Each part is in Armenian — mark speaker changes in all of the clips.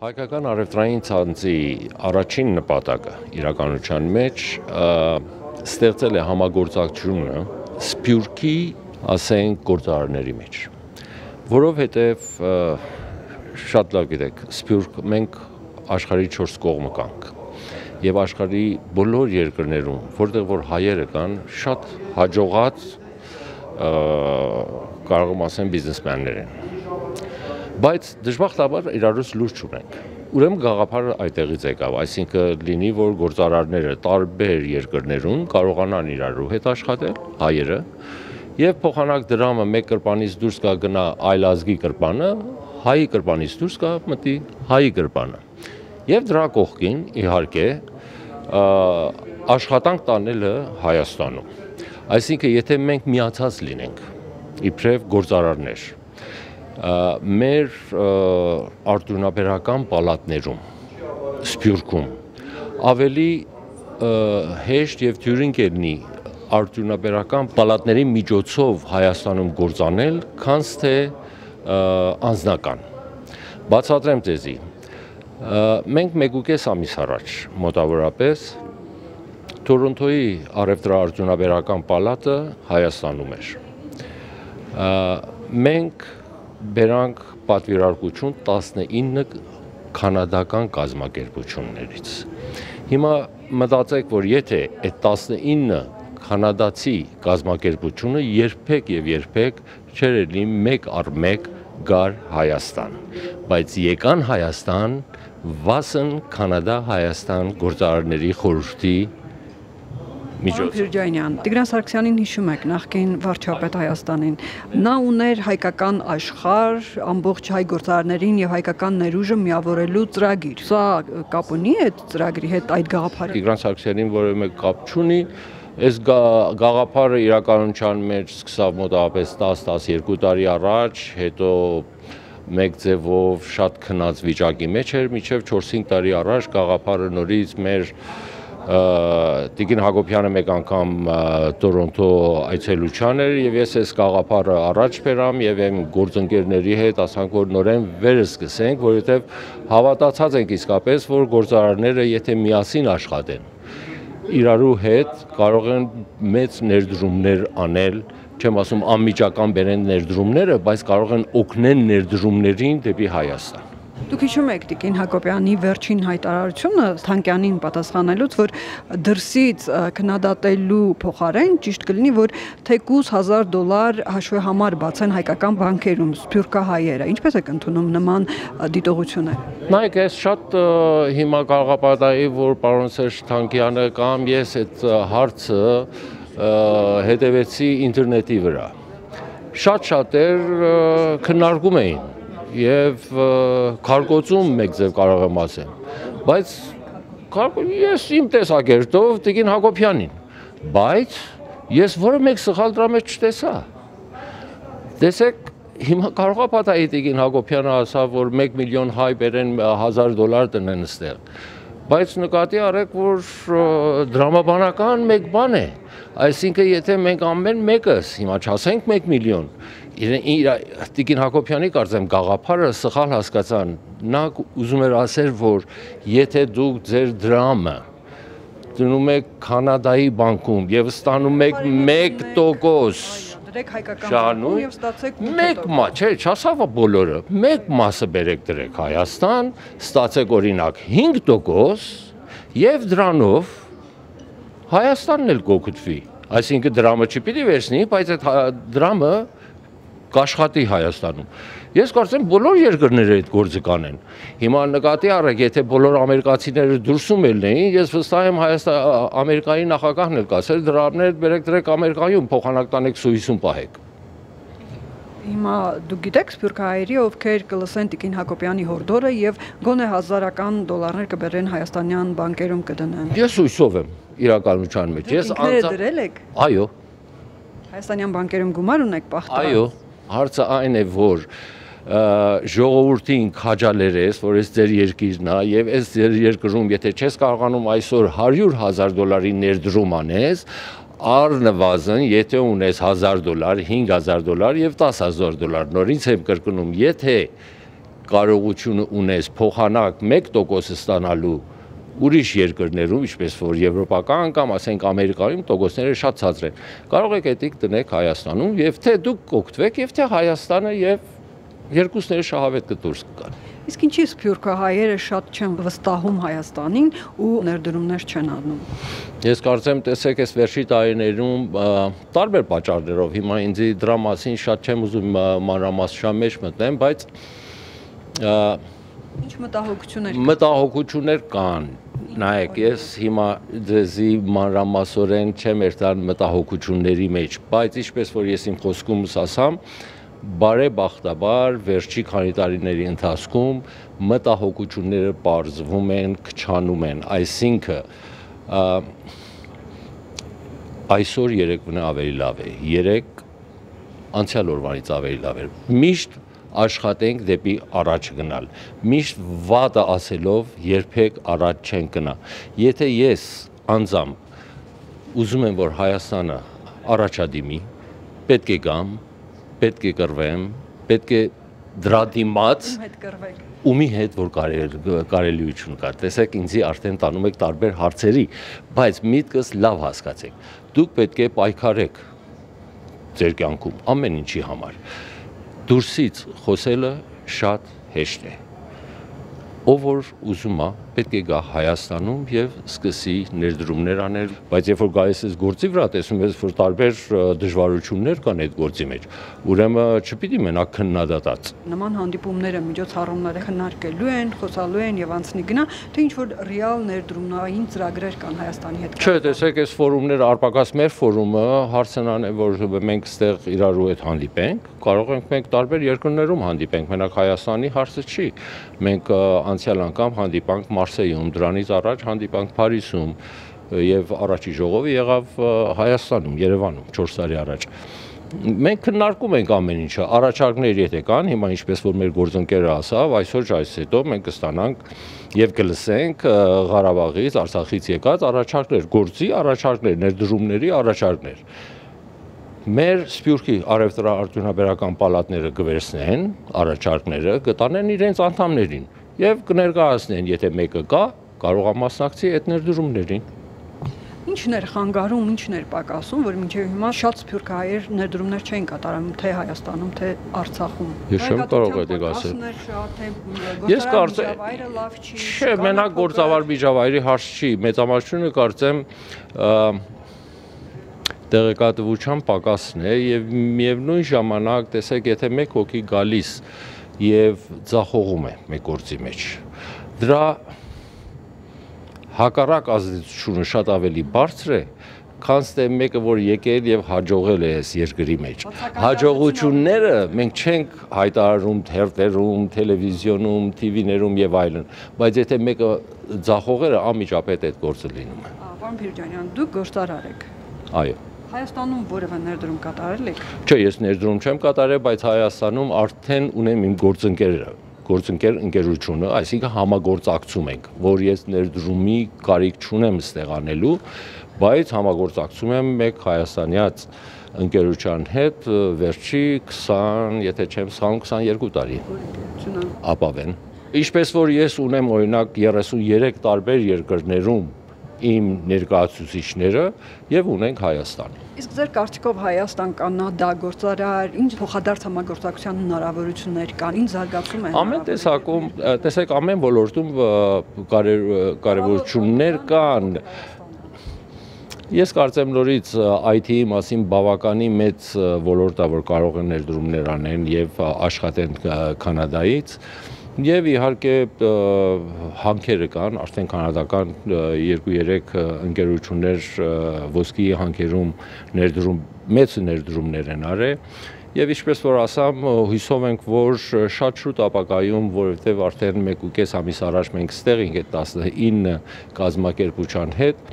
Speaker 1: Հայկական առևտրային ցանցի առաջին նպատակը իրականության մեջ ստեղծել է համագործակցությունը Սփյուռքի, ասենք, գործարարների մեջ, որովհետև շատ լավ գիտեք, Սփյուռք մենք աշխարհի 4 կողմը կանք եւ աշխարհի բոլոր երկրներում, որտեղ որ հայերը կան, շատ հաջողած կարող եմ ասեմ բիզնեսմեններ են։ Բայց դժբախտաբար իրարուց լուրջ չունենք։ Ուրեմն գաղափարը այդտեղից եկավ, այսինքն լինի, որ գործարարները տարբեր երկրներում կարողանան իրարու հետ աշխատել, հայերը, եւ փոխանակ դրամը մեկ կրպանից դուրս գա գնա այլ ազգի կրպանը, հայի կրպանից դուրս գա մտի հայի կրպանը։ Եվ դրա կողքին, իհարկե, աշխատանք տանելը Հայաստանում։ Այսինքն, եթե մենք միացած լինենք, իբրև գործարարներ, մեր արտոնաբերական պալատներում, Սփյուռքում, ավելի հեշտ եւ թյուրին կլինի արտոնաբերական պալատների միջոցով Հայաստանում գործանել, քան թե անձնական։ Բացատրեմ ձեզի, մենք 1.5 ամիս առաջ մոտավորապես Թորոնտոյի առևտրաարտոնաբերական պալատը Հայաստանում էր։ Մենք բերանք պատվիրարկություն 19 կանադական կազմակերպություններից։ Հիմա մտածեք, որ եթե այդ 19 կանադացի կազմակերպությունը երբեք եւ երբեք չէր լինի մեկ առ մեկ գար Հայաստան, բայց եկան Հայաստան վասն Կանադա-Հայաստան գործարարների խորհրդի միջոցով։
Speaker 2: Փիրջանյան, Տիգրան Սարգսյանին հիշում եք, նախկին վարչապետ Հայաստանին, նա ուներ հայկական աշխարհ, ամբողջ հայ գործարարներին եւ հայկական ներուժը միավորելու ծրագիր։ Սա կապ ունի այդ ծրագրի հետ, այդ գաղափարը։
Speaker 1: Տիգրան Սարգսյանին որևէ կապ չունի, այս գաղափարը իրականության մեջ սկսավ մոտավորապես 10-12 տարի առաջ, հետո մեկ ձևով շատ քնած վիճակի մեջ էր, մինչև 4-5 տարի առաջ գաղափարը նորից մեր Տիկին Հակոբյանը մեկ անգամ Տորոնտո այցելության էր եւ ես այս գաղափարը առաջ բերամ եւ այն գործընկերների հետ ասանք որ նորեն վերսկսենք, որովհետեւ հավատացած ենք իսկապես, որ գործարարները եթե միասին աշխատեն, իրարու հետ կարող են մեծ ներդրումներ անել, չեմ ասում անմիջական բերեն ներդրումները, բայց կարող են օգնեն ներդրումներին դեպի Հայաստան։
Speaker 2: Դուք հիշում եք Տիկին Հակոբյանի վերջին հայտարարությունը Թանկյանին պատասխանելուց, որ դրսից քննադատելու փոխարեն ճիշտ կլինի, որ թեկուզ $1000 հաշվեհամար բացեն հայկական բանկերում սփյուռքահայերը։ Ինչպես եք ընդունում նման դիտողությունները։
Speaker 1: Նայեք, ես շատ հիմա կարող եմ պատահի, որ պարոն Սերժ Թանկյանը կամ ես այդ հարցը հետևեցի ինտերնետի վրա։ Շատ շատեր քննարկում էին եւ քարկոծում մեկ ձև կարող եմ ասեմ, բայց ես իմ տեսակետով Տիկին Հակոբյանին, բայց ես որը մեկ սխալ դրա մեջ չտեսա։ Տեսեք, հիմա կարող է պատահի Տիկին Հակոբյանը ասավ, որ 1 միլիոն հայ բերեն $1000 տնեն ստեղ, բայց նկատի արեք, որ դրամաբանական մեկ բան է, այսինքն եթե մենք ամեն մեկս հիմա չասենք 1 միլիոն, Տիկին Հակոբյանի կարծեմ գաղափարը սխալ հասկացան, նա ուզում էր ասել, որ եթե դուք ձեր դրամը դնում եք Կանադայի բանկում եւ ստանում եք 1%
Speaker 2: դրեք հայկական բանկում եւ ստացեք
Speaker 1: մեկ չէ, չասավ բոլորը, մեկ մասը բերեք դրեք Հայաստան, ստացեք օրինակ 5% եւ դրանով Հայաստանն էլ կօգտվի, այսինքն դրամը չպիտի վերցնի, բայց այդ դրամը կաշխատի Հայաստանում։ Ես կարծեմ բոլոր երկրները այդ գործը կանեն։ Հիմա նկատի առեք, եթե բոլոր ամերիկացիները դուրսում ելնեին, ես վստահ եմ Ամերիկայի նախագահն էլ կասեր, դրամներ բերեք դրեք Ամերիկայում, փոխանակ տանեք Սուիսում պահեք։
Speaker 2: Հիմա դուք գիտեք սփյուռքահայերի, ովքեր կլսեն Տիկին Հակոբյանի հորդորը եւ գոնե $1000 կբերեն հայաստանյան բանկերում կդնեն։
Speaker 1: Ես հույսով եմ իրականության մեջ։ Ես
Speaker 2: դրել եք։
Speaker 1: Այո։
Speaker 2: Հայաստանյան բանկերում գումար ունեք պահտված։
Speaker 1: Այո, հարցը այն է, որ ժողովրդին քաջալերես, որ այս ձեր երկիրն է եւ այս ձեր երկրում եթե չես կարողանում այսօր $100,000 ներդրում անես, առնվազն եթե ունես $1000, $5000 եւ $10,000, նորից եմ կրկնում, եթե կարողությունը ունես փոխանակ 1% ստանալու ուրիշ երկրներում, ինչպես որ եվրոպական կամ ասենք ամերիկայում տոկոսները շատ ցածր են։ Կարող եք էդիկ դնեք Հայաստանում եւ թե դուք կօգտվեք եւ թե Հայաստանը եւ երկուսները շահավետ կդուրս կգան։
Speaker 2: Իսկ ինչի սփյուռքահայերը շատ չեն վստահում Հայաստանին ու ներդրումներ չեն անում։
Speaker 1: Ես կարծեմ, տեսեք, այս վերջի տարիներում տարբեր պատճառներով հիմա ինձ դրա մասին շատ չեմ ուզում մանրամասնության մեջ մտնեմ, բայց
Speaker 2: ինչ
Speaker 1: մտահոգություններ կան։ Նայեք, ես հիմա ձեզի մանրամասորեն չեմ երթան մտահոգությունների մեջ, բայց ինչպես որ ես իմ խոսքումս ասամ, բարեբախտաբար վերջի քանի տարիների ընթացքում մտահոգությունները պարզվում են, քչանում են, այսինքն այսօր երեկվան ավելի լավ է, երեք անցյալ օրվանից ավելի լավ է։ Միշտ աշխատենք դեպի առաջ գնալ։ Միշտ վատը ասելով երբեք առաջ չեն գնա։ Եթե ես անձամբ ուզում եմ, որ Հայաստանը առաջադիմի, պետք է գամ, պետք է կռվեմ, պետք է դրա դիմաց ումի հետ որ կարելիություն կա։ Տեսեք, ինձի արդեն տանում եք տարբեր հարցերի, բայց միտքս լավ հասկացեք։ Դուք պետք է պայքարեք ձեր կյանքում ամեն ինչի համար։ Դուրսից խոսելը շատ հեշտ է։ Ով որ ուզում է, պետք է գա Հայաստանում եւ սկսի ներդրումներ անել, բայց երբ որ գալիս ես գործի վրա, տեսնում ես, որ տարբեր դժվարություններ կան այդ գործի մեջ, ուրեմն չպիտի մենակ քննադատած։
Speaker 2: Նման հանդիպումները, միջոցառումները քննարկելու են, խոսալու են եւ անցնի գնա, թե ինչ որ ռեալ ներդրումային ծրագրեր կան Հայաստանի հետ։
Speaker 1: Չէ, տեսեք, այս ֆորումները, առպակաս մեր ֆորումը, հարցն է, որ մենք ստեղ իրարու հետ հանդիպենք, կարող ենք մենք տարբեր երկրներում հանդիպենք, մենակ Հայաստանի հարցը չի։ Մենք անցյալ անգամ հանդիպանք Մարսեյում, դրանից առաջ հանդիպանք Փարիզում եւ առաջի ժողովը եղավ Հայաստանում, Երևանում 4 տարի առաջ։ Մենք քննարկում ենք ամեն ինչը, առաջարկներ եթե կան, հիմա ինչպես որ մեր գործընկերը ասավ, այսօր այս հետո մենք կստանանք եւ կլսենք Ղարաբաղից, Արցախից եկած առաջարկներ, գործի առաջարկներ, ներդրումների առաջարկներ։ Մեր Սփյուռքի առևտրաարդյունաբերական պալատները կվերցնեն առաջարկները, կտանեն իրենց անդամներին եւ կներկայացնեն, եթե մեկը կա, կարող է մասնակցի այդ ներդրումներին։
Speaker 2: Ինչն էր խանգարում, ինչն էր պակասում, որ մինչև հիմա շատ սփյուռքահայեր ներդրումներ չեն կատարում թե Հայաստանում, թե Արցախում։
Speaker 1: Ես չեմ կարող այդ ասել։ Ես կարծեմ, չէ, մենակ գործավար միջավայրի հարց չի, մեծամասնությունը կարծեմ տեղեկատվության պակասն է եւ միևնույն ժամանակ տեսեք, եթե մեկ հոգի գալիս եւ ձախողում է մեկ գործի մեջ, դրա հակառակ ազդեցությունը շատ ավելի բարձր է, քան թե մեկը որ եկել եւ հաջողել է այս երկրի մեջ։ Հաջողությունները մենք չենք հայտարարում թերթերում, տելևիզիոնում, TV-ներում եւ այլն, բայց եթե մեկը ձախողել է, անմիջապես այդ գործը լինում է։
Speaker 2: Պարոն Փիրաջանյան, դուք գործարար եք։
Speaker 1: Այո։
Speaker 2: Հայաստանում որևէ ներդրում կատարել եք։
Speaker 1: Չէ, ես ներդրում չեմ կատարել, բայց Հայաստանում արդեն ունեմ իմ գործընկեր ընկերությունը, այսինքն համագործակցում ենք, որ ես ներդրումի կարիք չունեմ ստեղանելու, բայց համագործակցում եմ մեկ հայաստանյաց ընկերության հետ վերջի 20, եթե չեմ սխալվում, 22 տարի ապավեն։ Ինչպես որ ես ունեմ օրինակ 33 տարբեր երկրներում իմ ներկայացուցիչները եւ ունենք Հայաստան։
Speaker 2: Իսկ ձեր կարծիքով Հայաստան, Կանադա, գործարար, ինչ փոխադարձ համագործակցության հնարավորություններ կան, ինչ զարգացում են։
Speaker 1: Ամեն տեսակում, տեսեք, ամեն ոլորտում կարևորություններ կան։ Ես կարծեմ նորից IT-ի մասին բավականին մեծ ոլորտ է, որ կարող են ներդրումներ անեն եւ աշխատեն Կանադայից։ Եվ իհարկե հանքերը կան, արդեն կանադական 2-3 ընկերություններ ոսկի հանքերում մեծ ներդրումներ են արել եւ ինչպես որ ասամ, հույսով ենք, որ շատ շուտ ապագայում, որովհետեւ արդեն 1.5 ամիս առաջ մենք ստեղ ենք այդ 19 կազմակերպության հետ,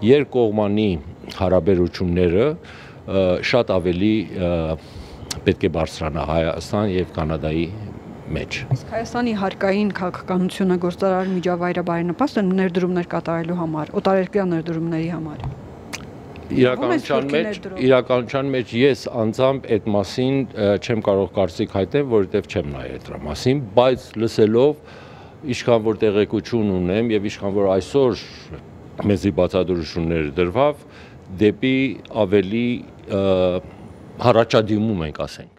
Speaker 1: երկկողմանի հարաբերությունները շատ ավելի պետք է բարձրանա Հայաստան եւ Կանադայի մեջ։
Speaker 2: Իսկ Հայաստանի հարկային քաղաքականությունը գործարար միջավայրը բարենպաստ է ներդրումներ կատարելու համար, օտարերկրյա ներդրումների համար։
Speaker 1: իրականության մեջ ես անձամբ այդ մասին չեմ կարող կարծիք հայտնել, որովհետև չեմ նայել դրա մասին, բայց լսելով ինչքան որ տեղեկություն ունեմ եւ ինչքան որ այսօր մեզի բացատրություններ դրվավ, դեպի ավելի հարաճադիմում ենք ասենք։